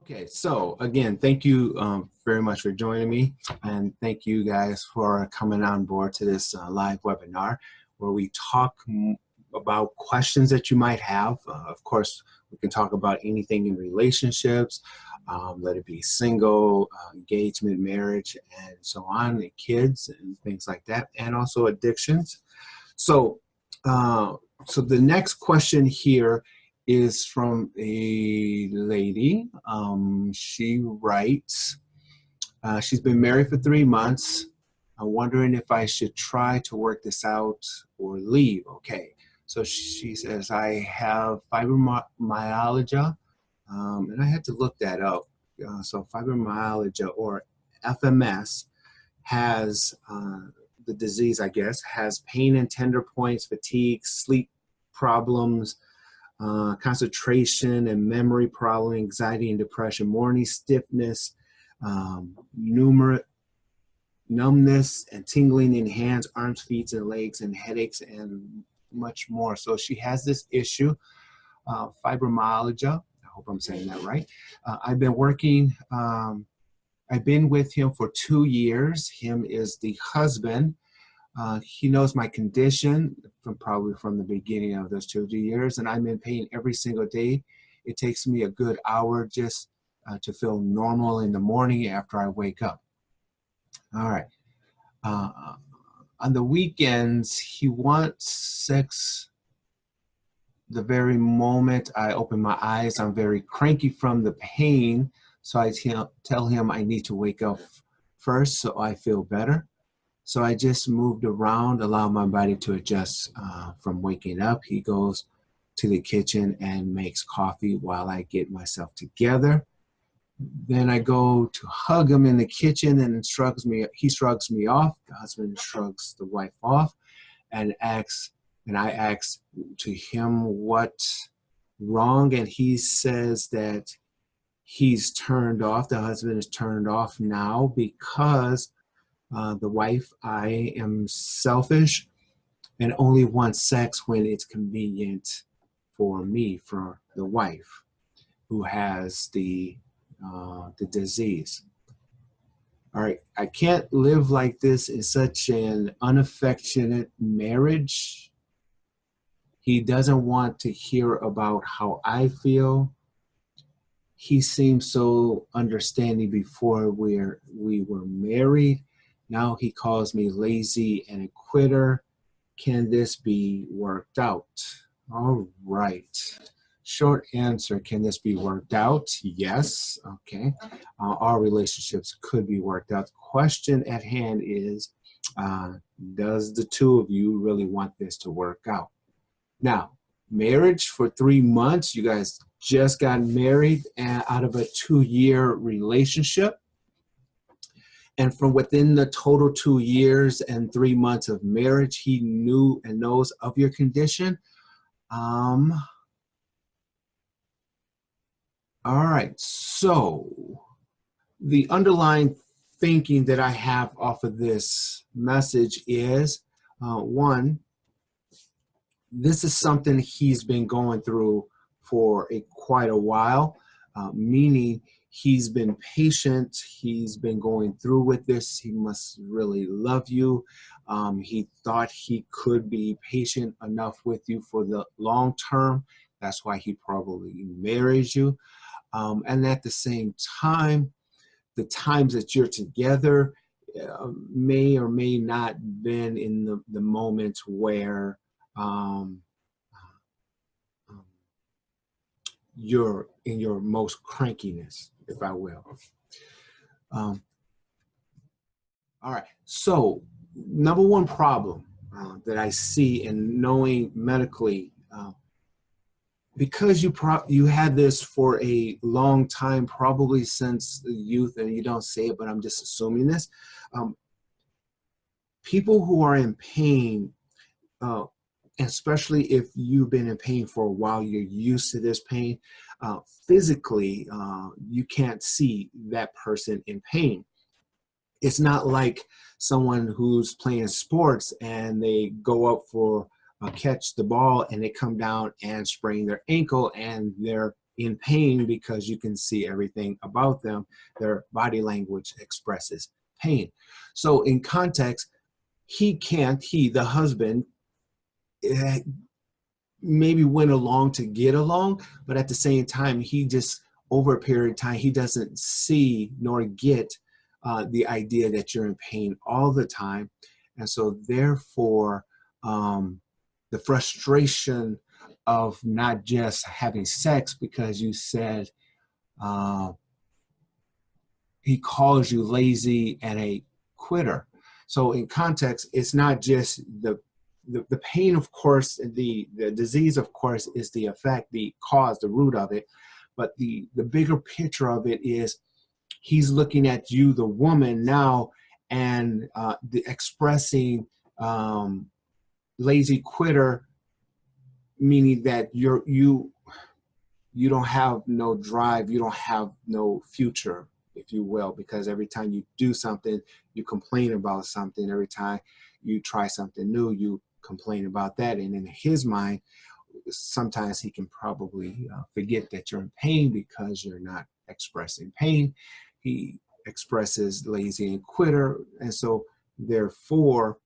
Okay, so again, thank you very much for joining me, and thank you guys for coming on board to this live webinar where we talk about questions that you might have. Of course, we can talk about anything in relationships, let it be single, engagement, marriage, and so on, and kids and things like that, and also addictions. So, so the next question here is from a lady. She writes, she's been married for 3 months. I'm wondering if I should try to work this out or leave. Okay, so she says, I have fibromyalgia, and I had to look that up. So fibromyalgia, or FMS, has the disease, I guess, has pain in tender points, fatigue, sleep problems, concentration and memory problem, anxiety and depression, morning stiffness, numbness and tingling in hands, arms, feet, and legs, and headaches, and much more. So she has this issue, fibromyalgia. I hope I'm saying that right. I've been with him for 2 years. Him is the husband. He knows my condition probably from the beginning of those 2 years, and I'm in pain every single day. It takes me a good hour just to feel normal in the morning after I wake up. All right. On the weekends, he wants sex the very moment I open my eyes. I'm very cranky from the pain, so I tell him I need to wake up first so I feel better. So I just moved around, allow my body to adjust from waking up. He goes to the kitchen and makes coffee while I get myself together. Then I go to hug him in the kitchen, and he shrugs me off. The husband shrugs the wife off, and I ask to him what's wrong, and he says that he's turned off. The husband is turned off now because the wife, I am selfish and only want sex when it's convenient for me, for the wife who has the disease. All right, I can't live like this in such an unaffectionate marriage. He doesn't want to hear about how I feel. He seemed so understanding before we were married. Now he calls me lazy and a quitter. Can this be worked out? All right. Short answer, can this be worked out? Yes. Okay. Our relationships could be worked out. The question at hand is, does the two of you really want this to work out? Now, marriage for 3 months. You guys just got married out of a 2-year relationship. And from within the total 2 years and 3 months of marriage, he knew and knows of your condition. All right, so the underlying thinking that I have off of this message is, one, this is something he's been going through for quite a while, meaning he's been patient. He's been going through with this. He must really love you. He thought he could be patient enough with you for the long term. That's why he probably marries you. And at the same time, the times that you're together may or may not been in the moments where you're in your most crankiness, if I will. All right, so number one problem that I see in knowing medically, because you had this for a long time, probably since the youth, and you don't say it, but I'm just assuming this, people who are in pain, especially if you've been in pain for a while, you're used to this pain. Physically, you can't see that person in pain. It's not like someone who's playing sports and they go up for catch the ball and they come down and sprain their ankle and they're in pain because you can see everything about them. Their body language expresses pain. So in context, the husband, eh, maybe went along to get along, but at the same time, he just, over a period of time, he doesn't see nor get the idea that you're in pain all the time. And so therefore, the frustration of not just having sex, because you said uh, he calls you lazy and a quitter. So in context, it's not just the pain, of course, the disease, of course, is the effect, the cause, the root of it. But the bigger picture of it is he's looking at you, the woman, now, and the expressing lazy quitter, meaning that you don't have no drive, you don't have no future, if you will, because every time you do something, you complain about something. Every time you try something new, you complain about that. And in his mind, sometimes he can probably forget that you're in pain because you're not expressing pain. He expresses lazy and quitter. And so therefore,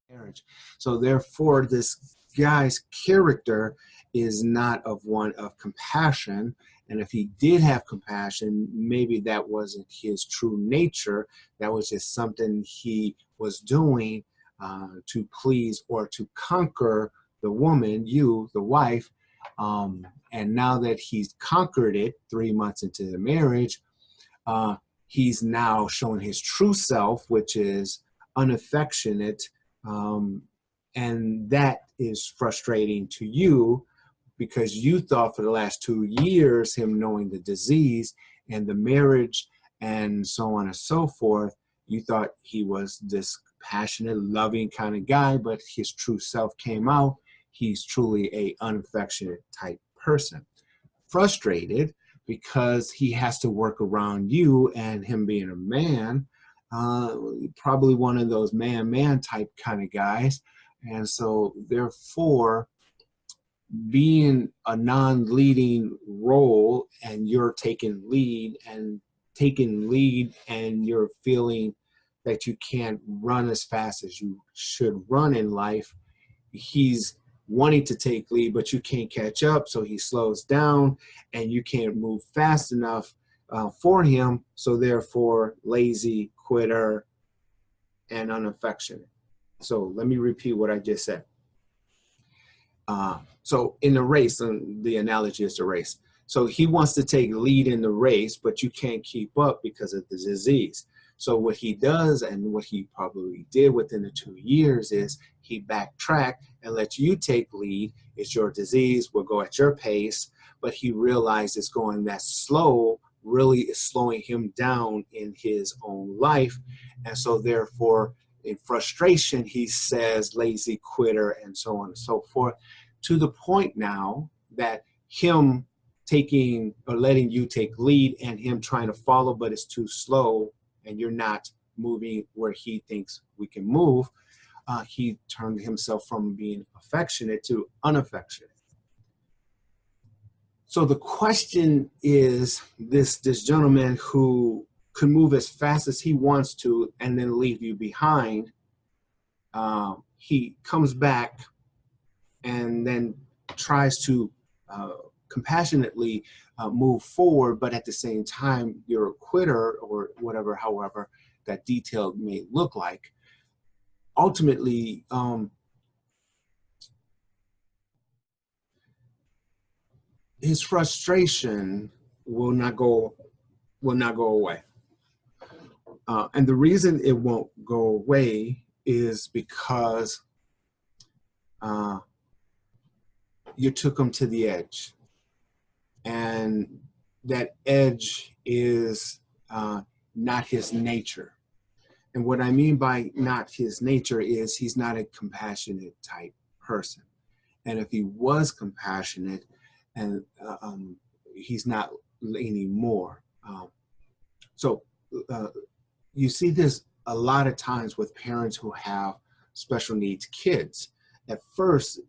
marriage. So therefore, this guy's character is not of one of compassion. And if he did have compassion, maybe that wasn't his true nature. That was just something he was doing to please or to conquer the woman, you, the wife. And now that he's conquered it 3 months into the marriage, he's now showing his true self, which is unaffectionate. And that is frustrating to you because you thought for the last 2 years, him knowing the disease and the marriage and so on and so forth, you thought he was this passionate, loving kind of guy, but his true self came out. He's truly a unaffectionate type person. Frustrated because he has to work around you, and him being a man, probably one of those man type kind of guys. And so therefore, being a non-leading role and you're taking lead and you're feeling that you can't run as fast as you should run in life, he's wanting to take lead, but you can't catch up, so he slows down and you can't move fast enough for him. So therefore, lazy, quitter, and unaffectionate. So let me repeat what I just said. So in the race, and the analogy is the race. So he wants to take lead in the race, but you can't keep up because of the disease. So what he does, and what he probably did within the 2 years, is he backtracked and lets you take lead. It's your disease, we'll go at your pace. But he realizes going that slow really is slowing him down in his own life. And so therefore, in frustration, he says lazy, quitter, and so on and so forth, to the point now that him taking or letting you take lead and him trying to follow, but it's too slow and you're not moving where he thinks we can move, he turned himself from being affectionate to unaffectionate. So the question is, this gentleman who could move as fast as he wants to and then leave you behind, he comes back and then tries to compassionately move forward, but at the same time, you're a quitter or whatever, however that detail may look like. Ultimately, his frustration will not go away. And the reason it won't go away is because you took him to the edge. And that edge is not his nature. And what I mean by not his nature is he's not a compassionate type person. And if he was compassionate, and he's not anymore. So you see this a lot of times with parents who have special needs kids. At first,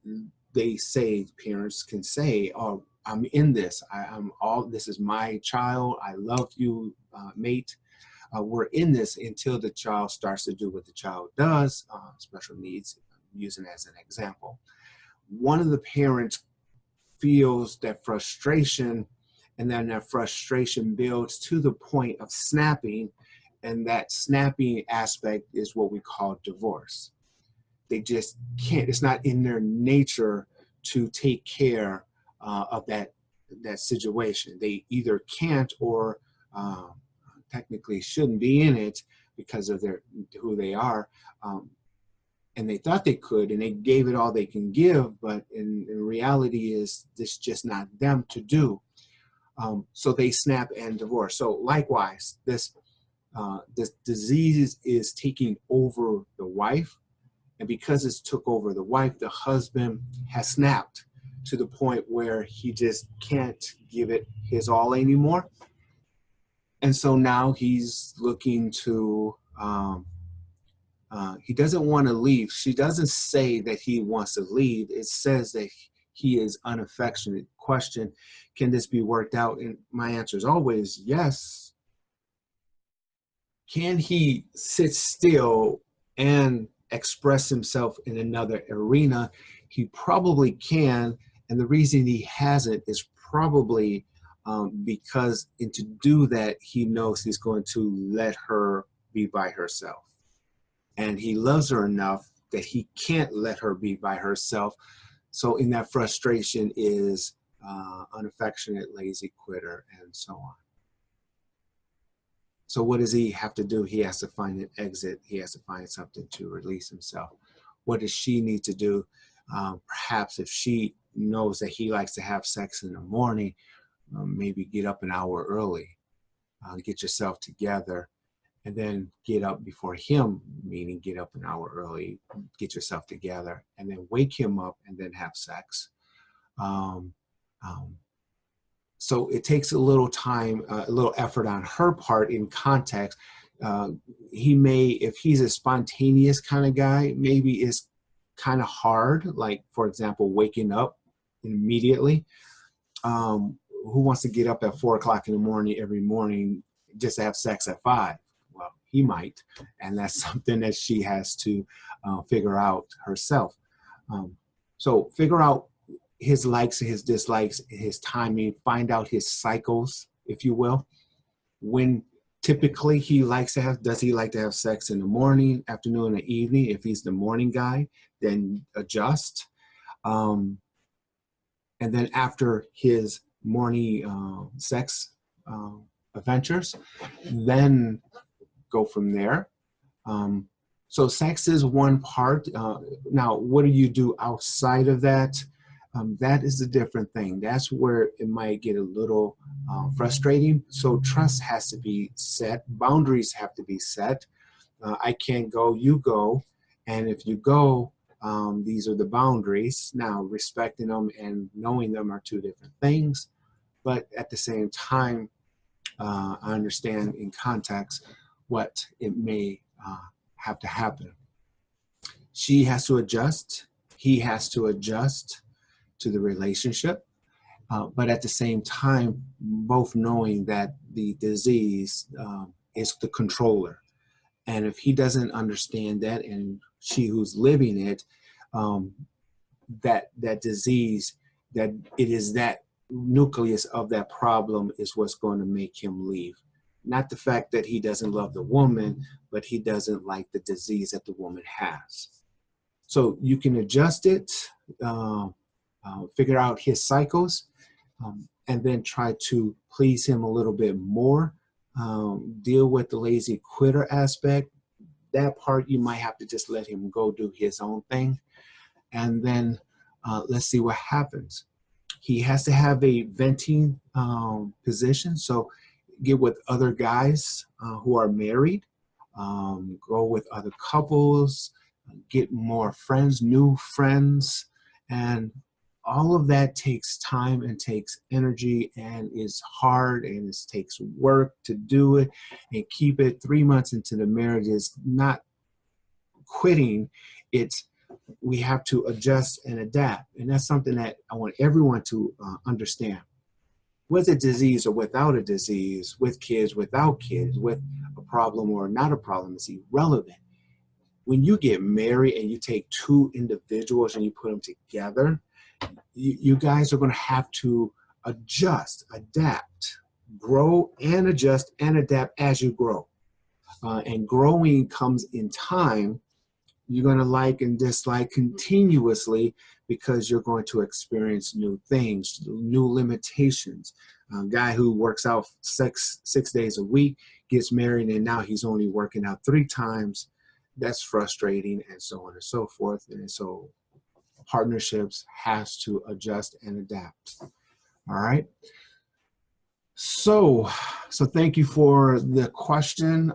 parents can say, oh, I'm in this. This is my child. I love you, mate. We're in this until the child starts to do what the child does, special needs, using as an example. One of the parents feels that frustration, and then that frustration builds to the point of snapping, and that snapping aspect is what we call divorce. They just can't, it's not in their nature to take care of that situation. They either can't or technically shouldn't be in it because of who they are. And they thought they could, and they gave it all they can give, but in reality is this just not them to do. So they snap and divorce. So likewise, this disease is taking over the wife, and because it's took over the wife, the husband has snapped to the point where he just can't give it his all anymore. And so now he's looking to, he doesn't want to leave. She doesn't say that he wants to leave. It says that he is unaffectionate. Question, can this be worked out? And my answer is always yes. Can he sit still and express himself in another arena? He probably can. And the reason he hasn't is probably because to do that, he knows he's going to let her be by herself. And he loves her enough that he can't let her be by herself. So in that frustration is unaffectionate, lazy, quitter, and so on. So what does he have to do? He has to find an exit. He has to find something to release himself. What does she need to do? Perhaps if she knows that he likes to have sex in the morning, maybe get up an hour early, get yourself together, and then get up before him, meaning get up an hour early, get yourself together, and then wake him up and then have sex. So it takes a little time, a little effort on her part in context. He may, if he's a spontaneous kind of guy, maybe it's kind of hard, like, for example, waking up immediately. Who wants to get up at 4 o'clock in the morning every morning just to have sex at 5? Well, he might, and that's something that she has to figure out herself. So figure out his likes, his dislikes, his timing, find out his cycles, if you will. When typically he likes to have, does he like to have sex in the morning, afternoon, or evening? If he's the morning guy, then adjust. And then after his morning sex adventures, then go from there. So sex is one part. Now, what do you do outside of that? That is a different thing. That's where it might get a little frustrating. So trust has to be set. Boundaries have to be set. I can't go, you go. And if you go, these are the boundaries. Now, respecting them and knowing them are two different things. But at the same time, I understand in context what it may have to happen. She has to adjust. He has to adjust to the relationship. But at the same time, both knowing that the disease is the controller. And if he doesn't understand that, and she who's living it, that disease, that it is that nucleus of that problem is what's going to make him leave. Not the fact that he doesn't love the woman, but he doesn't like the disease that the woman has. So you can adjust it, figure out his cycles, and then try to please him a little bit more. Deal with the lazy quitter aspect. That part you might have to just let him go do his own thing. And then let's see what happens. He has to have a venting position. So get with other guys who are married. Go with other couples. Get more friends, new friends. And all of that takes time and takes energy and is hard, and it takes work to do it and keep it. 3 months into the marriage is not quitting. It's we have to adjust and adapt. And that's something that I want everyone to understand. With a disease or without a disease, with kids, without kids, with a problem or not a problem, is irrelevant. When you get married and you take two individuals and you put them together, you guys are going to have to adjust, adapt, grow and adjust and adapt as you grow. And growing comes in time. You're going to like and dislike continuously because you're going to experience new things, new limitations. A guy who works out six days a week gets married and now he's only working out 3 times. That's frustrating, and so on and so forth. And so partnerships has to adjust and adapt. All right. So thank you for the question.